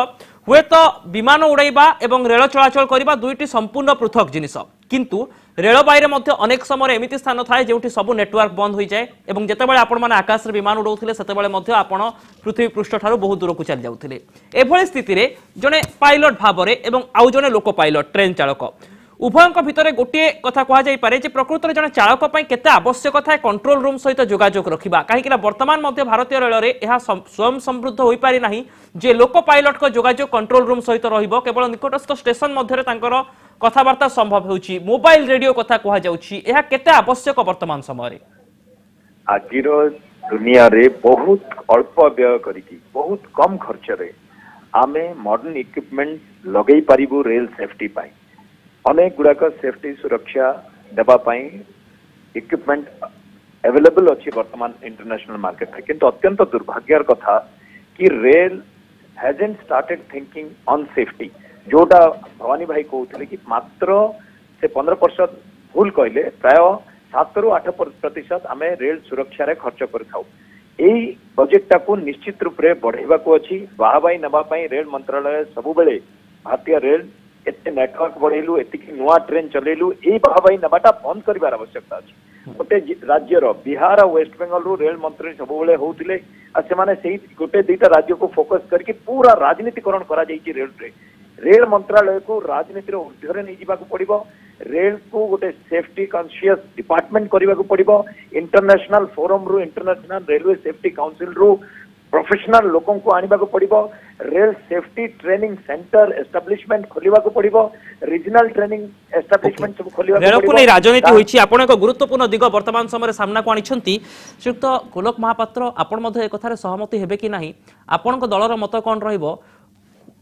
हुए तो विमान उड़ाइबा एवं रेल चलाचल करबा दुईटी संपूर्ण पृथक जिनिस किंतु रेलबाई रे मध्य अनेक समय एमिति स्थान थाए जेउठी सब नेटवर्क बंद हो जाए एवं जेतेबेले आपण माने आकाश रे विमान उड़ाउथिले सेतेबेले मध्य आपण पृथ्वी पृष्ठ ठारू बहुत दूर को चल जाउथिले एभଳି स्थिति रे जने पायलट भाबरे एवं आउ जने लोको पायलट ट्रेन चालक उभयंक भितर गोटे कथा कह जाई पारे जे प्रकृत रे जने चालक पई केते आवश्यक थाए कंट्रोल रूम सहित जोगाजोग रखिबा काहे कि वर्तमान मध्य भारतीय रेल रे एहा स्वयं समृद्ध होई पारि नाही जे लोको पायलट को जोगाजोग कंट्रोल रूम सहित रहिबो केवल निकटस्थ स्टेशन मध्य रे तांकर कथाबार्ता संभव होउची मोबाइल रेडियो कथा कह जाउची एहा केते आवश्यक वर्तमान समय रे आजिर दुनिया रे बहुत अल्प व्यय करिकी बहुत कम खर्च रे आमे मॉडर्न इक्विपमेंट लगेई पारिबो रेल सेफ्टी पाई अनेक गुड़ाक सेफ्टी सुरक्षा देवाई इक्विपमेंट अवेलेबल अच्छी वर्तमान इंटरनेशनल मार्केट में किंतु अत्यंत दुर्भाग्यर कथा कि rail hasn't started thinking on safety जोटा भवानी भाई कहते कि मात्र से 15% भूल कहले प्राय 7 ରୁ 8% आम रेल सुरक्षा रे खर्च कर बजेट टाको निश्चित रूप से बढ़ेबा को अच्छी बाहाबाई नवाई रेल मंत्रालय सबुबले भारतीय रेल एते नेटवर्क बढ़ेलु एति नुआ ट्रेन चलेलु ए बाहाबाई नबाटा बंद करिवार आवश्यकता अछि गोटे राज्यर बिहार और वेस्ट बेंगल रु रेल मंत्री सबुबले होउतिले आ से माने सेही गोटे दुईटा राज्य को फोकस करके पूरा राजनीतिकरण करा जाईची रेल मंत्रालय को राजनीति रो ऊर्ध्वरे नै जिबा को पड़िबो रेल को गोटे सेफ्टी कॉन्शियस डिपार्टमेंट करबा को पड़िबो इंटरनेशनल फोरम रु इंटरनेशनल रेलवे सेफ्टी काउंसिल रु प्रोफेशनल लोकों को आनिबा को पड़िबो rail safety training centre establishment खोलिबा को पड़िबो रीजनल ट्रेनिंग एस्टाब्लिशमेंट सब खोलिबा को रेल को नै राजनीति होईची आपण एक गुरुत्वपूर्ण दिग वर्तमान समय रे सामना को आनिछंती श्रीयुक्त गोलोक महापात्र आपण मध्ये एक कथारे सहमति हेबे कि नाही आपण को दलर मत कोन रहिबो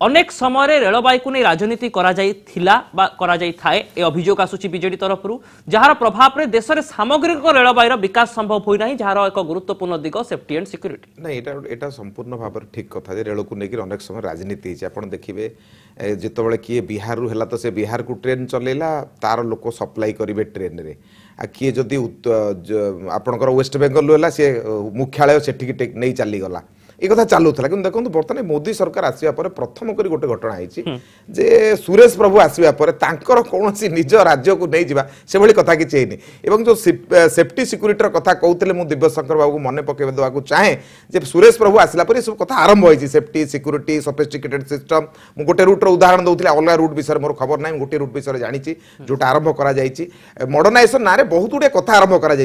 अनेक समय रेलबाई को नहीं राजनीति करा जाई थिला बा करा जाई थाए ए अभियोग आसुची बीजेडी तरफ जार प्रभाव रे देश रे सामग्रिक रेलबाई विकास संभव होई नाही जार एक गुरुत्वपूर्ण दिग सेफ्टी एंड सिक्योरिटी नहीं एटा संपूर्ण भाव ठीक कथा रेल को लेकर अनेक समय राजनीति आपण देखिए जितेबाला किए बिहार रु हला तो से बिहार को ट्रेन चलेला तार लोक सप्लाई करेंगे ट्रेन रे आ किए जदि आपणकर वेस्ट बेंगल रु हला से मुख्यालय सेठी नहीं चलीगला ये कथा चलूला कि देखो बर्तमान मोदी सरकार आसवा पर प्रथम कर गोटे घटना है जे सुरेश प्रभु आसवा पर तांकर कौन निज राज्य को नहीं जावा से भली कथा किसी है एवं जो सेफ्टी सिक्यूरीटर कथा कहते मुझे दिव्यशंकर बाबू मन पकड़ देवाक चाहे जे सुरेश प्रभु आसला पर सब कथा आरंभ होती सेफ्टी सिक्यूरीटी सोफिस्टिकेटेड सिस्टम मुझे गोटे रूट्र उदाहरण दूसरी अलग रूट विषय मोर खबर ना गोटे रूट विषय जानी जोटा आरंभ कर मॉडर्नाइजेशन ना बहुत गुड़े कथा आरंभ कर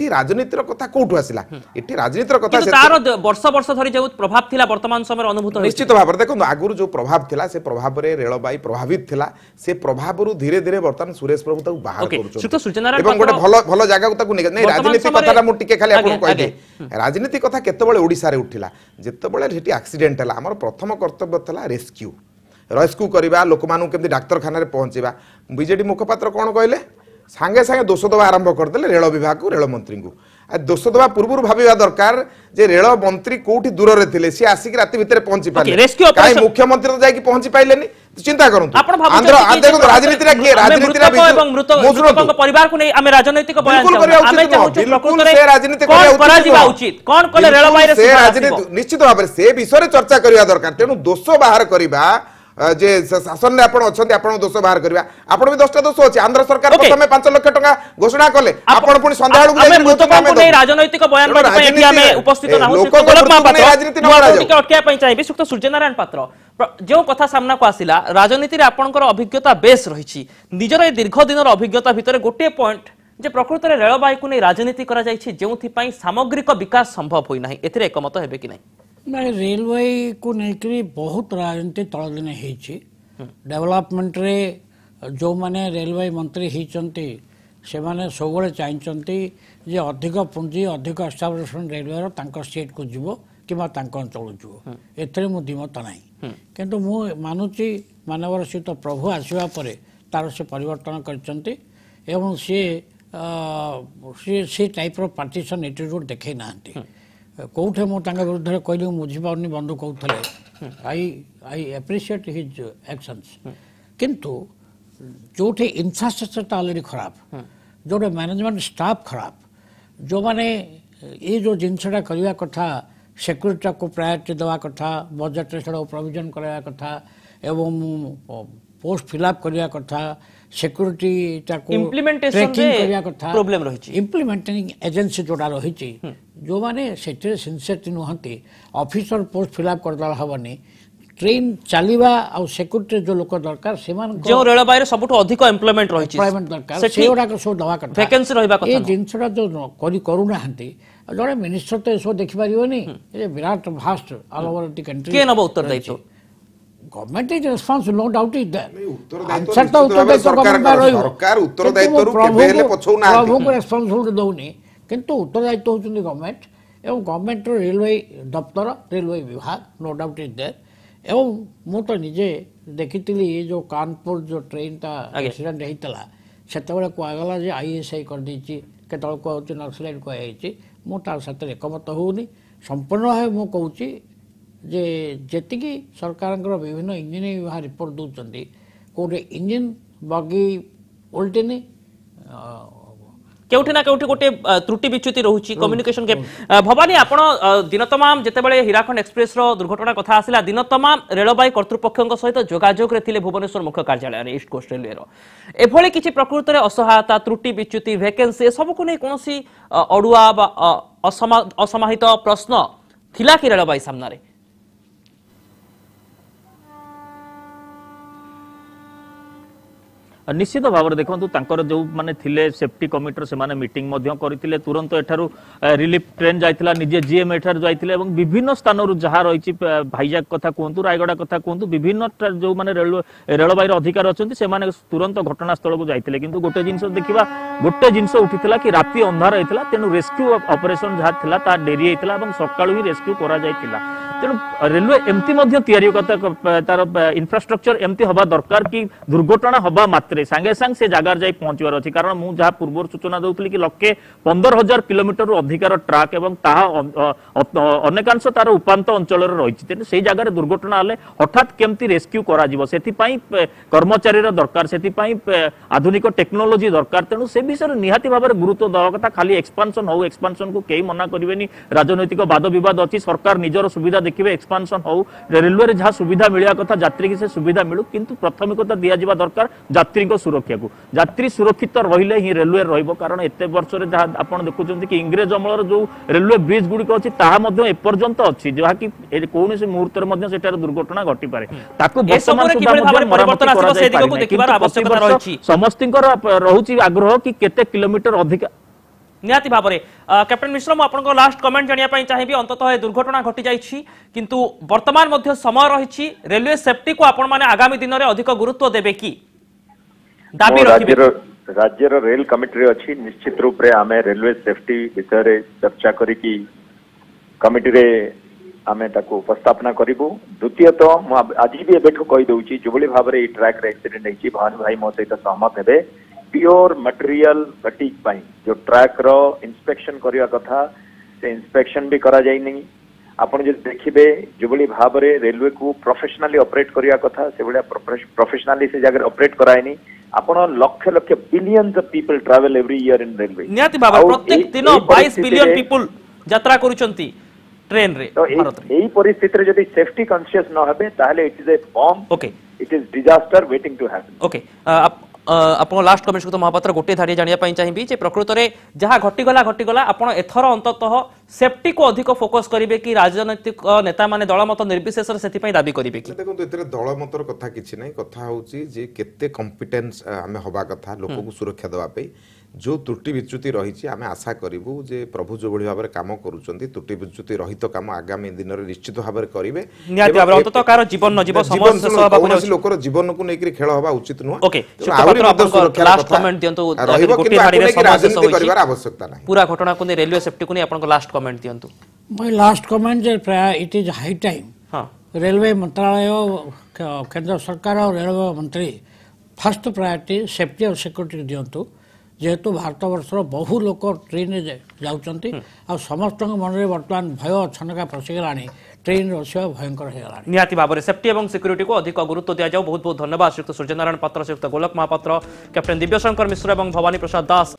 राजनीतिर कथा कौटू आसला ये राजनीतिर कथा वर्ष वर्ष धरी जो प्रभाव थिला वर्तमान समय अनुभूत निश्चित भाव में देखो आगुरी जो प्रभाव थिला से प्रभाव रे रेलबाई प्रभावित थिला से प्रभाव रु धीरे धीरे वर्तमान सुरेश प्रभु ताऊ बाहर एवं गोटे भल जगह को ताकू नहीं राजनीति कथा मु टिके खाली आपन कहि दे राजनीति कथा केतेबेले ओडिसा रे उठिला जेतेबेले हेटी एक्सीडेंट हला हमर प्रथम कर्तव्य थिला रेस्क्यू करबा लोक मानु केमति डाक्तरखाना रे पहुंचीबा बीजेडी मुखपात्र कोन कहले सांगे सांगे दोष दबा आरंभ करदे रेल विभाग को रेल मंत्री को दोष दबा पूर्व भाविबा दरकार जे रेल मंत्री कोठी दूर रे थिले सी आसिक राति भितर पहुंची पाले काई मुख्यमंत्री तो जाई पहुंची पाइलेनी चिंता करंतु आंध्र आंध्र राजनीति रा के राजनीति रा एवं मृतक परिवार को नहीं आमे राजनीतिक बयान आमे चाहू प्रकृत रे राजनीति करा जिबा उचित कोन कले रेलबाई रे राजनीति निश्चित भाबरे से विषय रे चर्चा करिया दरकार तेनु दोष बाहर करिबा जे शासन में आपण अछंती आपण दोष बाहर करबा आपण भी 10टा दोष अछि आंध्र सरकार Okay. प्रथमे 5 लाख टका घोषणा कले आपण पुनी संध्या बेलू ଆମେ ମୃତକଙ୍କୁ ନେଇ ରାଜନୈତିକ ବୟାନବାଦୀ ପାଇଁ ଏଠି ଆମେ ଉପସ୍ଥିତ ନାହୁଁ ଶ୍ରୀଯୁକ୍ତ ଗୋଲକ ମହାପାତ୍ର ମୁଁ ଆପଣଙ୍କୁ ଟିକେ ଅଟକିବା ପାଇଁ ଚାହିଁବି ଶ୍ରୀଯୁକ୍ତ ସୂର୍ଯ୍ୟନାରାୟଣ ପାତ୍ର जो कथा सामना को आसिला राजनीति रे आपनकर अभिज्ञता बेस रही निजर ए दीर्घ दिनर अभिज्ञता भितर गोटे पॉइंट जे प्रकृत में रेलबाई को नहीं राजनीति करा जायछि जेउथि सामग्रिक विकास संभव होई नाही एथिरे एकमत हेबे कि नहीं रेलवे को लेकर बहुत राजनीति तल दिन होती डेवलपमेंट रे जो माने रेलवे मंत्री होती से माने सब चाहते जे अधिक पुंजी अधिक एस्टाब्लिशमेंट रेलवे स्टेट को जीव कि अंचल जीव एथरे मु दिमत ना किंतु मु मानुची मानवर सहित प्रभु आसवा पर तार से परिवर्तन करचंती एवं सी टाइप रो पार्टीशन एटीट्यूड देखै नांती कोठे मु तांगा विरुद्ध रे कहली बुझी पाउनी बंधु कहथले आई एप्रिशिएट हिज एक्शंस किंतु जोठे इंफ्रास्ट्रक्चर ऑलरेडी खराब जोठे मैनेजमेंट स्टाफ खराब जो माने ये जो जिनसटा करवा कथा सिक्यूरीटी को प्रायोरिटी देवा कथा बजेट से प्रोविजन करवा कथा एवं पोस्ट फिलअप करवा कथा सिक्यूरीटी इम्प्लीमेंटेशन रे प्रॉब्लम रही इम्प्लीमेंटिंग एजेंसी जोड़ा रही जो माने सेठे सिंसियर नुहंती ऑफिसर पोस्ट फिलअप करदा हबनी ट्रेन चलीबा आ सिक्यूरीटी जो लोक दरकार सेमान जो रेलबाई रे सबटु अधिक एम्प्लॉयमेंट रही एम्प्लॉयमेंट दरकार सेओडा को सो दवा कथा वैकेंसी रहबा कथा ए जिनसटा जो करू नाहंती जड़े मिनिस्टर तो एसो देखि पारिबनी ए विराट भास्ट ऑल ओवर द कंट्री के नबो उत्तर दायित्व government is responsible no doubt is उत्तर आंसर तो उत्तर दायित्व सरकार उत्तर दायित्व केबे हेले पछौ ना प्रभु को रिस्पांसिबिलिटी दउनी किंतु उत्तर दायित्व होचुनी गवर्नमेंट एवं गवर्नमेंट रो रेलवे दफ्तर रेलवे विभाग नो डाउट इज देयर एवं मु तो निजे देखितिली ये जो कानपुर जो ट्रेन ता एक्सीडेंट हेतला सेतबेले कोआगला जे आईएसआई कर देछि केतल को होछि नक्सलाइट को आइछि मु तार साथे एकमत होउनी संपूर्ण है मु कहूछि जे जेतिकी सरकार विभिन्न इंजीनियरिंग विभाग रिपोर्ट दउचंदी कोटे इंजन बगी उल्टेनी केउठी ना केउठी गोटे त्रुटि विच्युति रहुची कम्युनिकेशन के भवानी आपण दिन तमाम जेतेबेले हीराखंड एक्सप्रेस रो दुर्घटना कथा आसिला दिन तमाम रेलबाई कर्तृपक्षक सहित जोगाजोग रे थिले भुवनेश्वर मुख्य कार्यालय ईस्ट कोस्ट रेलवे रो एभली किछि प्रकृत रे असहायता त्रुटि विच्युति वैकेंसी सब को नै कोनोसी अडुआ बा असमाहित प्रश्न थिला कि रेलबाई सामना रे निश्चित भाव में देखो जो माने थिले सेफ्टी कमिटर से माने मीटिंग करते तुरंत एठारू रिलीफ ट्रेन जाइथिला निजे जीएम एठार जाइथिले एवं विभिन्न स्थान जहाँ रही भाईजाग कथा कहतु रायगड़ा कथा कहतु विभिन्न जो माने रेलबाई अधिकार अच्छा से माने तुरंत घटनास्थल को जाइथिले किंतु गोटे जिनस देखा गोटे जिनस उठीथिला कि राति अंधार होता तेणु रेस्क्यू ऑपरेशन जहाँ थिला ता डेरी होता और सकाळू ही रेस्क्यू करा जाइथिला तेणु रेलवे एमती तार इंफ्रास्ट्रक्चर एमती हवा दरकार कि दुर्घटना हवा मात्रे सांगे सांग से जगार जाई पहुंचवार अछि कारण मु जहाँ पूर्व सूचना दउतली कि लक्षे 15,000 किलोमीटर अधिकार ट्रैक एवं ताहा अनेकांश तार उपांत अंचल रही तेणु से जगार दुर्घटना हेले हठात केमती रेस्क्यू करा जिवो सेथिपाई कर्मचारी दरकार सेथिपाई आधुनिक टेक्नोलोजी दरकार तेणु से विषय निहाती भाव में गुरुत्व दवा कथा खाली एक्सपांशन को कई मना करेनि राजनैतिक वाद विवाद अच्छी सरकार निजर सुविधा देखिए एक्सपांशन हो रेलवे रे जहाँ सुविधा मिलवा कथा यात्री की से सुविधा मिलू किंतु प्राथमिकता दिया जावा दरकार यात्री सुरक्षा को यात्री सुरक्षित रहिले ही रेलवे रहिबो कारण एते वर्ष रे जहाँ आपण देखुचंती कि इंग्रेज अमलर जो रेलवे ब्रिज गुडी को अछि ताहा मध्ये एपर्यंत अछि जहा कि कोन से मुहूर्त रे मध्ये सेटार दुर्घटना घटी पारे ताको वर्तमान सुधा परिवर्तन आसीबो से दिगो को देखिबार आवश्यकता रहिछि समस्तिंकर रहुछि आग्रह कि केते किलोमीटर अधिक निहाती भाव में कैप्टेन मिश्र मुझे लास्ट कमेंट जानापी चाहिए अंततः दुर्घटना घटी जाइए किंतु वर्तमान मध्य समय रही रेलवे सेफ्टी को आपण माने आगामी दिन में अधिक गुरुत्व देबे कि दाबी राज्यर रेल कमिटी अच्छी निश्चित रूप से आम रेलवे सेफ्टी विषय चर्चा करी कमिटी रे आमे ताको उपस्थापना करूँ द्वितीयतः आज भी एबेठू कहीदे जो भाव में ट्रैक रे एक्सीडेंट होती भवानी भाई मो सहित सहमत हे प्योर मटेरियल फटीक पाई जो ट्रैक रो इंस्पेक्शन करने कथा से इंस्पेक्शन भी करा जाई नहीं आपण जो देखिबे जो भाव में रेलवे को प्रोफेशनली ऑपरेट करने कथा से भाया प्रोफेशनली से जगह ऑपरेट कराएनी आपण लक्ष लक्ष billions of people travel every year in railway निहाती भाव प्रत्येक दिन 22 बिलियन पीपल यात्रा करूचंती ट्रेन रे तो एई परिस्थिति रे जदी सेफ्टी कॉन्शियस न हेबे ताहले it is a bomb okay It is disaster waiting to happen. Okay आप लास्ट कमेंट सुत महापात्र गोटे धाड़ी जानिया चाहिए जे प्रकृत में जहाँ घटीगला आपण एथर अंततः सेफ्टी को अधिक फोकस करेंगे कि राजनैतिक नेता माने दल मत निर्विशेष से दाबी करेंगे कि देखो ए दल मतर कथा किसी ना कथा हूँ जे केते कॉम्पिटेंस आम हवा कथा लोक को सुरक्षा देवाई जो त्रुटि विच्युति रही आम आशा करूँ जे प्रभु जो भाव में कम करुँच त्रुटि विच्युति रहित कम आगामी दिन में निश्चित भाव में करेंगे जीवन लोकर जीवन को लेकर खेल हवा उचित नुह ओके लास्ट कमेंट दियंतु गोटे धाड़ी रे राजनीति करिवार आवश्यकता नहीं पूरा घटना को रेलवे सेफ्टी को आपन लास्ट कमेंट दियंतु माय लास्ट कमेंट जे प्राय इट इज हाई टाइम हां रेलवे मंत्रालय केंद्र सरकार और रेलवे मंत्री फर्स्ट प्रायोरिटी सेफ्टी और सिक्योरिटी दियंतु जेहेतु भारत वर्षर बहु लोक ट्रेन जाऊँच आ समस्त मन में बर्तमान भय छनका पशिगला ट्रेन बसवा भयंकर होगा निहाती भाव में सेफ्टी और सिक्योरिटी को अधिक गुरुत्व दिया जाऊ बहुत बहुत धन्यवाद श्रीयुक्त सूर्यनारायण पात्र श्रीयुक्त गोलक महापात्र कैप्टेन दिव्यशंकर मिश्र और भवानी प्रसाद दास।